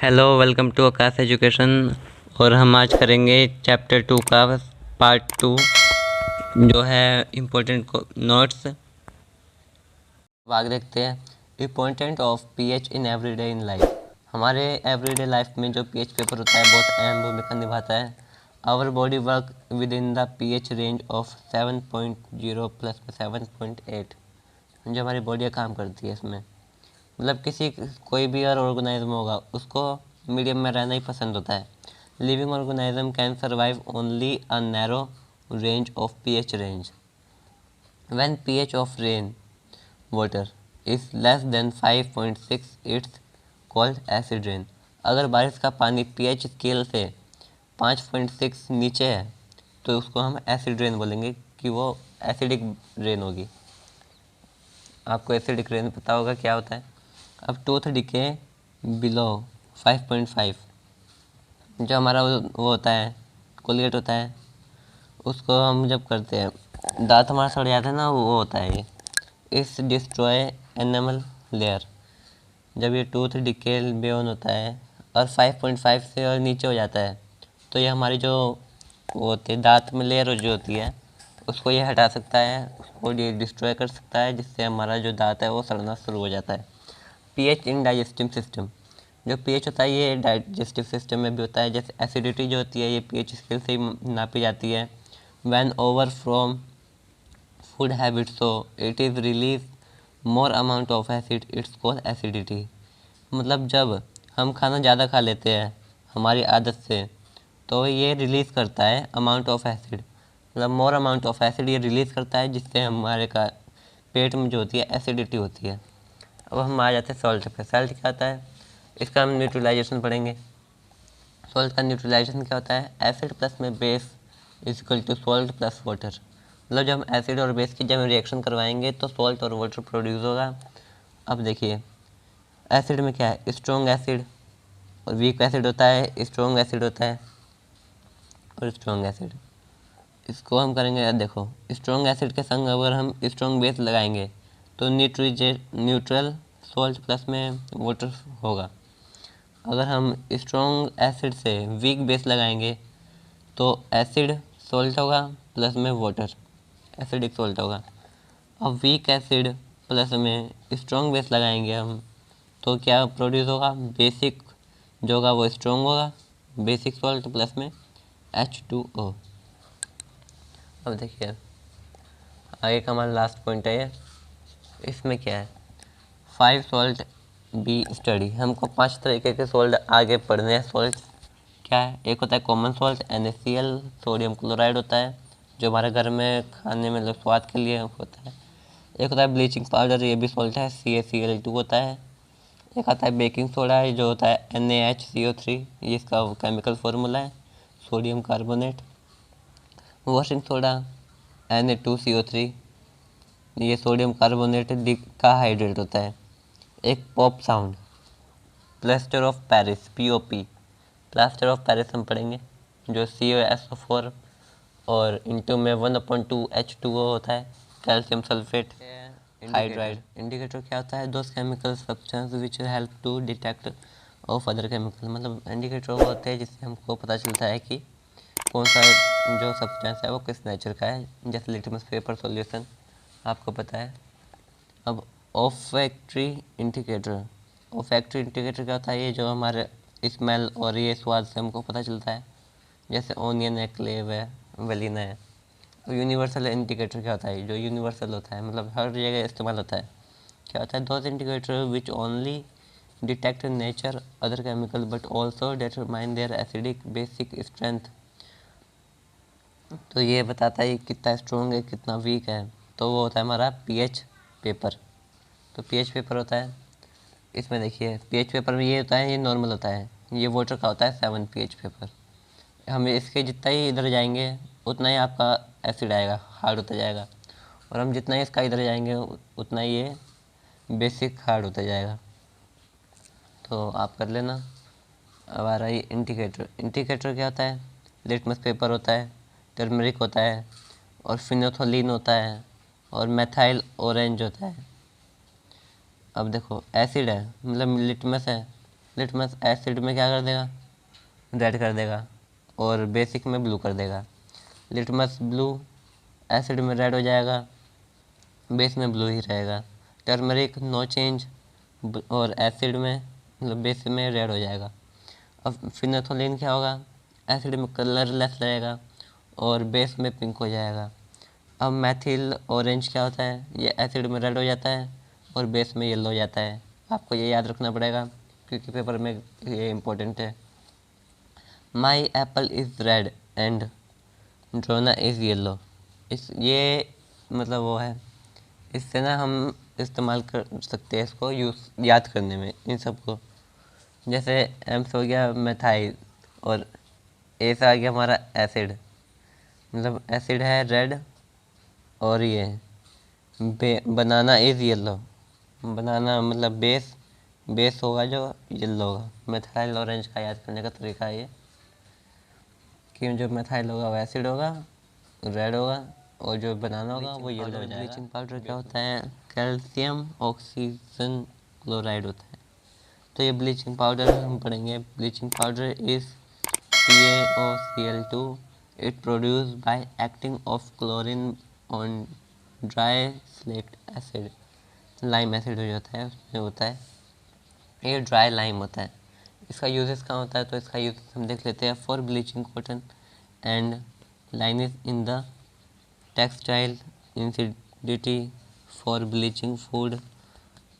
Hello, welcome to Aakash education. और हम आज करेंगे चैप्टर 2 का पार्ट 2 जो है इम्पोर्टेंट नोट्स। आगे देखते हैं important of pH in everyday in life. हमारे एवरीडे लाइफ में जो पीएच पेपर होता है बहुत अहम भूमिका निभाता है। Our body work within the pH range of 7.0 plus 7.8। जो हमारी बॉडी काम करती है इसमें, मतलब कोई भी अगर ऑर्गेनाइज्म होगा उसको मीडियम में रहना ही पसंद होता है। Living organism can survive only a narrow range of pH range. When pH of rain water is less than 5.6 it's called acid rain. अगर बारिश का पानी पीएच स्केल से 5.6 नीचे है तो उसको हम एसिड रेन बोलेंगे कि वो एसिडिक रेन होगी। आपको एसिडिक रेन पता होगा क्या होता है। अब टूथ डिके बिलो 5.5, जो हमारा वो होता है कोलगेट होता है, उसको हम जब करते हैं दांत हमारा सड़ जाता है ना, वो होता है ये इस डिस्ट्रॉय एनिमल लेयर। जब ये टूथ डिके बियॉन होता है और 5.5 से और नीचे हो जाता है तो ये हमारी जो वो होती है दांत में लेयर जो होती है उसको ये हटा सकता है, उसको ये डिस्ट्रॉय कर सकता है, जिससे हमारा जो दांत है वो सड़ना शुरू हो जाता है। पीएच इन डाइजेस्टिव सिस्टम, जो पीएच होता है ये डाइजेस्टिव सिस्टम में भी होता है। जैसे एसिडिटी जो होती है ये पीएच स्केल से ही नापी जाती है। When over from food habit so it is release more amount of acid it's called acidity. मतलब जब हम खाना ज़्यादा खा लेते हैं हमारी आदत से तो ये रिलीज़ करता है अमाउंट ऑफ एसिड, मतलब मोर अमाउंट ऑफ एसिड ये रिलीज़ करता है, जिससे हमारे का पेट में जो होती है एसिडिटी होती है। अब हम आ जाते हैं सॉल्ट पे। सॉल्ट क्या होता है, इसका हम न्यूट्रलाइजेशन पढ़ेंगे। सॉल्ट का न्यूट्रलाइजेशन क्या होता है, एसिड प्लस में base is equal to salt plus water. मतलब जब हम एसिड और बेस की जब रिएक्शन करवाएंगे तो सॉल्ट और वाटर प्रोड्यूस होगा। अब देखिए एसिड में क्या है, स्ट्रॉन्ग एसिड और वीक एसिड होता है, स्ट्रॉन्ग एसिड होता है और स्ट्रॉन्ग एसिड। इसको हम करेंगे, देखो स्ट्रॉन्ग एसिड के संग अगर हम स्ट्रॉन्ग बेस लगाएंगे तो न्यूट्रल सॉल्ट प्लस में वाटर होगा। अगर हम स्ट्रॉन्ग एसिड से वीक बेस लगाएंगे तो एसिड सॉल्ट होगा प्लस में वाटर, एसिडिक सॉल्ट होगा। अब वीक एसिड प्लस में स्ट्रॉन्ग बेस लगाएंगे हम तो क्या प्रोड्यूस होगा, बेसिक जो होगा वो स्ट्रॉन्ग होगा, बेसिक सॉल्ट प्लस में H2O। अब देखिए आगे का हमारा लास्ट पॉइंट है ये। इसमें क्या है, 5 सॉल्ट बी स्टडी। हमको 5 तरीके के सॉल्ट आगे पढ़ने हैं। सॉल्ट क्या है, एक होता है common salt NaCl, sodium chloride होता है जो हमारे घर में खाने में मतलब स्वाद के लिए होता है। एक होता है ब्लीचिंग पाउडर, ये भी सॉल्ट है, CaCl2 होता है। एक आता है बेकिंग सोडा है जो होता है NaHCO3, ये इसका केमिकल फार्मूला है, sodium carbonate. Washing soda Na2CO3, ये सोडियम कार्बोनेट का हाइड्रेट होता है। एक pop sound, plaster of Paris POP, plaster of Paris हम पढ़ेंगे जो CaSO4 और इंटू में 1/2 H2O होता है, कैल्शियम सल्फेट हाइड्राइड। इंडिकेटर क्या होता है, those chemical substance which help to detect of other chemical. मतलब इंडिकेटर वो होते हैं जिससे हमको पता चलता है कि कौन सा जो सब्सटेंस है वो किस नेचर का है, जैसे लिटमस पेपर सॉल्यूशन आपको पता है। अब ऑफैक्ट्री इंडिकेटर, ऑफैक्ट्री इंडिकेटर क्या होता है, ये जो हमारे स्मेल और ये स्वाद से हमको पता चलता है, जैसे ओनियन है, क्लेव है, वेलिना है। और यूनिवर्सल इंडिकेटर क्या होता है, जो यूनिवर्सल होता है मतलब हर जगह इस्तेमाल होता है, क्या होता है, those indicator which only detect nature other chemical but also determine there acidic basic strength. तो ये बताता है कितना स्ट्रॉन्ग है कितना वीक है। तो वो होता है हमारा पीएच पेपर। तो पीएच पेपर होता है, इसमें देखिए पीएच पेपर में ये होता है, ये नॉर्मल होता है, ये वाटर का होता है 7 पीएच पेपर। हम इसके जितना ही इधर जाएंगे उतना ही आपका एसिड आएगा, हार्ड होता जाएगा, और हम जितना ही इसका इधर जाएंगे उतना ही ये बेसिक हार्ड होता जाएगा। तो आप कर लेना। अब आ रहा है इंडिकेटर। इंडिकेटर क्या होता है, लिटमस पेपर होता है, टर्मरिक होता है और फिनोथोलिन होता है और मेथाइल ऑरेंज होता है। अब देखो एसिड है मतलब लिटमस है, लिटमस एसिड में क्या कर देगा, रेड कर देगा, और बेसिक में ब्लू कर देगा। लिटमस ब्लू एसिड में रेड हो जाएगा, बेस में ब्लू ही रहेगा। टर्मरिक नो चेंज, और एसिड में मतलब बेस में रेड हो जाएगा। अब फिनोथोलिन क्या होगा, एसिड में कलरलेस रहेगा और बेस में पिंक हो जाएगा। अब मैथिल ऑरेंज क्या होता है, ये एसिड में रेड हो जाता है और बेस में येलो हो जाता है। आपको ये याद रखना पड़ेगा क्योंकि पेपर में ये इम्पोर्टेंट है। माई Apple is red and Drona is yellow, इस ये मतलब वो है, इससे ना हम इस्तेमाल कर सकते हैं इसको यूज़ याद करने में इन सबको। जैसे एम से हो गया मेथाइल और ए से आ गया हमारा एसिड, मतलब एसिड है रेड और ये बनाना इज़ येलो, बनाना मतलब बेस होगा जो येलो होगा। मेथाइल ऑरेंज का याद करने का तरीका है ये कि जो मेथाइल होगा वो एसिड होगा, रेड होगा, और जो बनाना होगा वो येलो हो जाएगा। ब्लीचिंग पाउडर क्या होता है, कैल्शियम ऑक्सीजन क्लोराइड होता है। तो ये ब्लीचिंग पाउडर हम पढ़ेंगे। Bleaching powder is PaOCl2, it produce by acting of chlorine on dry slate acid, lime acid जो होता है उसमें होता है, ये ड्राई लाइम होता है। इसका यूजेस कहाँ होता है, तो इसका यूज हम देख लेते हैं। For bleaching cotton and linens in the textile industry, for bleaching food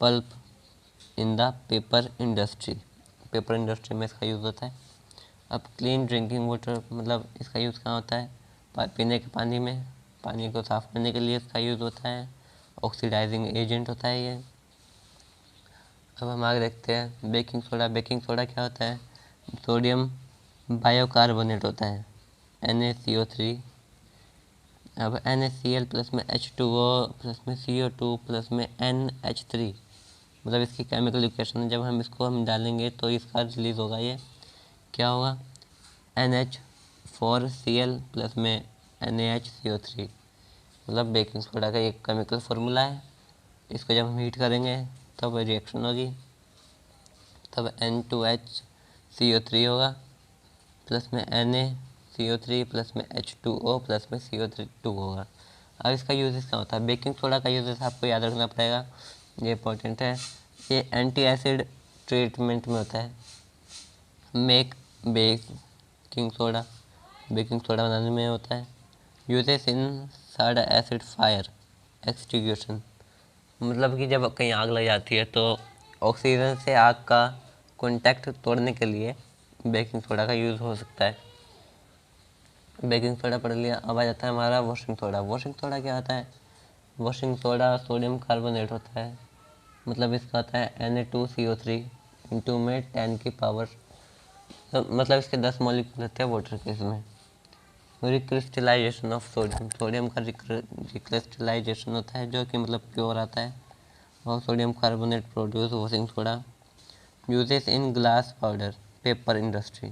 pulp in the paper industry, paper industry में इसका यूज़ होता है। अब क्लीन ड्रिंकिंग वाटर, मतलब इसका यूज़ कहाँ होता है, पीने के पानी में, पानी को साफ़ करने के लिए इसका यूज़ होता है। ऑक्सीडाइजिंग एजेंट होता है ये। अब हम आगे देखते हैं बेकिंग सोडा। बेकिंग सोडा क्या होता है, सोडियम बायोकार्बोनेट होता है, NaCO3। अब NaCl प्लस में H2O प्लस में CO2 प्लस में NH3, मतलब इसकी केमिकल इक्वेशन है। जब हम इसको डालेंगे तो इसका रिलीज होगा, ये क्या होगा, NH4Cl प्लस में NaHCO3, मतलब बेकिंग सोडा का एक केमिकल फार्मूला है। इसको जब हम हीट करेंगे तब रिएक्शन होगी, तब N2HCO3 होगा प्लस में NaCO3 प्लस में H2O प्लस में CO2 होगा। अब इसका यूजेस क्या होता है, बेकिंग सोडा का यूजेस आपको याद रखना पड़ेगा, ये इंपॉर्टेंट है। ये एंटी एसिड ट्रीटमेंट में होता है। Make baking soda, baking soda बनाने में होता है। यूजेस इन साडा एसिड फायर एक्सटिंग्विशन, मतलब कि जब कहीं आग लग जाती है तो ऑक्सीजन से आग का कांटेक्ट तोड़ने के लिए बेकिंग सोडा का यूज़ हो सकता है। बेकिंग सोडा पढ़ लिया। अब आ जाता है हमारा वॉशिंग सोडा। वॉशिंग सोडा क्या होता है, वॉशिंग सोडा सोडियम कार्बोनेट होता है, मतलब इसका होता है Na2CO3 इंटू में 10 की पावर, तो मतलब इसके 10 मॉलिक्यूल होते हैं वाटर के इसमें। रिक्रिस्टलाइजेशन ऑफ सोडियम, सोडियम का रिक्रिस्टलाइजेशन होता है जो कि मतलब प्योर आता है, और sodium carbonate produce washing soda. Uses in glass powder paper industry,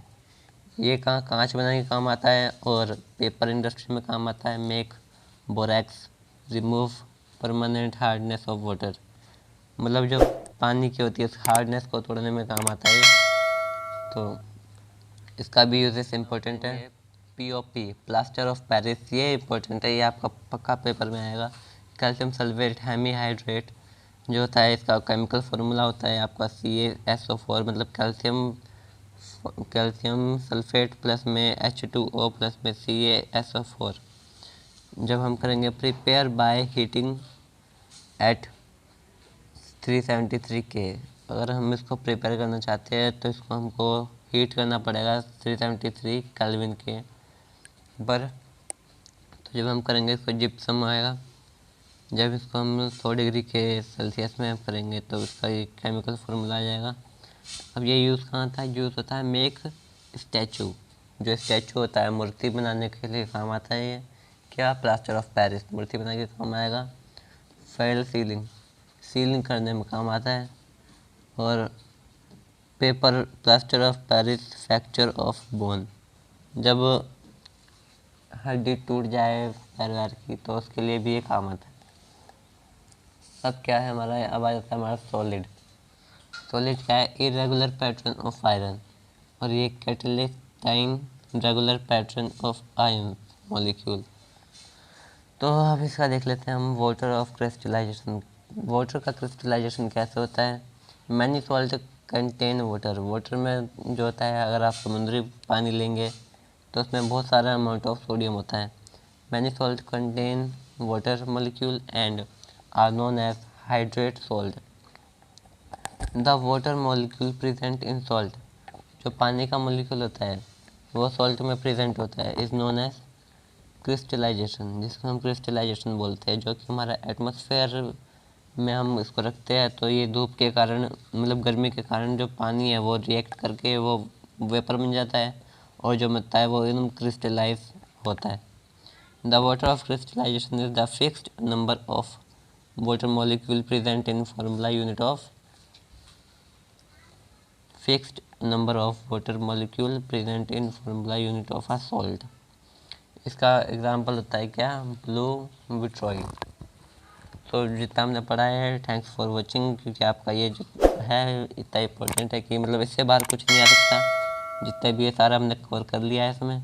ये कहाँ कांच बनाने के काम आता है और पेपर इंडस्ट्री में काम आता है। Make borax remove permanent hardness of water, मतलब जो पानी की होती है उस हार्डनेस को तोड़ने में काम आता है, तो इसका भी यूजेस इंपॉर्टेंट है। POP प्लास्टर ऑफ पेरिस, ये इंपॉर्टेंट है, ये आपका पक्का पेपर में आएगा। कैल्शियम सल्फेट हेमीहाइड्रेट जो होता है, इसका केमिकल फार्मूला होता है आपका CaSO4, मतलब कैल्शियम सल्फेट प्लस में H2O प्लस में CaSO4। जब हम करेंगे prepare by heating eight 373K, अगर हम इसको प्रिपेयर करना चाहते हैं तो इसको हमको हीट करना पड़ेगा 373 केल्विन के पर। तो जब हम करेंगे इसको जिप्सम आएगा, जब इसको हम 100 डिग्री के सेल्सियस में करेंगे तो इसका एक केमिकल फार्मूला आ जाएगा। अब ये यूज़ कहाँ था, यूज़ होता है मेक स्टैचू, जो स्टैचू होता है मूर्ति बनाने के लिए काम आता है। ये क्या, प्लास्टर ऑफ पेरिस मूर्ति बनाने के काम आएगा। फेल सीलिंग, सीलिंग करने में काम आता है। और paper plaster of Paris fracture of bone, जब हड्डी टूट जाए पैर वैर की तो उसके लिए भी ये काम आता है। अब क्या है हमारा, अब आ जाता है हमारा सॉलिड। सॉलिड क्या है? इरेगुलर पैटर्न ऑफ आयरन, और ये catalyst time regular pattern of ion molecule. तो अब इसका देख लेते हैं हम वाटर ऑफ क्रिस्टलाइजेशन। वाटर का क्रिस्टलाइजेशन कैसे होता है? Many salt contain water. Water में जो होता है, अगर आप समुद्री पानी लेंगे तो उसमें बहुत सारा अमाउंट ऑफ सोडियम होता है। Many salt contain water molecule and are known as hydrate salt. The water molecule present in salt, जो पानी का मॉलिक्यूल होता है वो सॉल्ट में प्रेजेंट होता है, इज नोन एज क्रिस्टलाइजेशन, जिसको हम क्रिस्टलाइजेशन बोलते हैं। जो कि हमारा एटमॉस्फेयर में हम इसको रखते हैं, तो ये धूप के कारण, मतलब गर्मी के कारण जो पानी है वो रिएक्ट करके वो वेपर बन जाता है, और जो मिलता है वो एकदम क्रिस्टलाइज होता है। The water of crystallisation is the fixed number of water molecule present in formula unit of fixed number of water molecule present in formula unit of a salt. इसका एग्जांपल होता है क्या? Blue vitriol. तो जितना हमने पढ़ा है, thanks for watching, क्योंकि आपका ये जो है इतना इम्पोर्टेंट है कि मतलब इससे बाहर कुछ नहीं आ सकता। जितना भी ये सारा हमने कवर कर लिया है इसमें।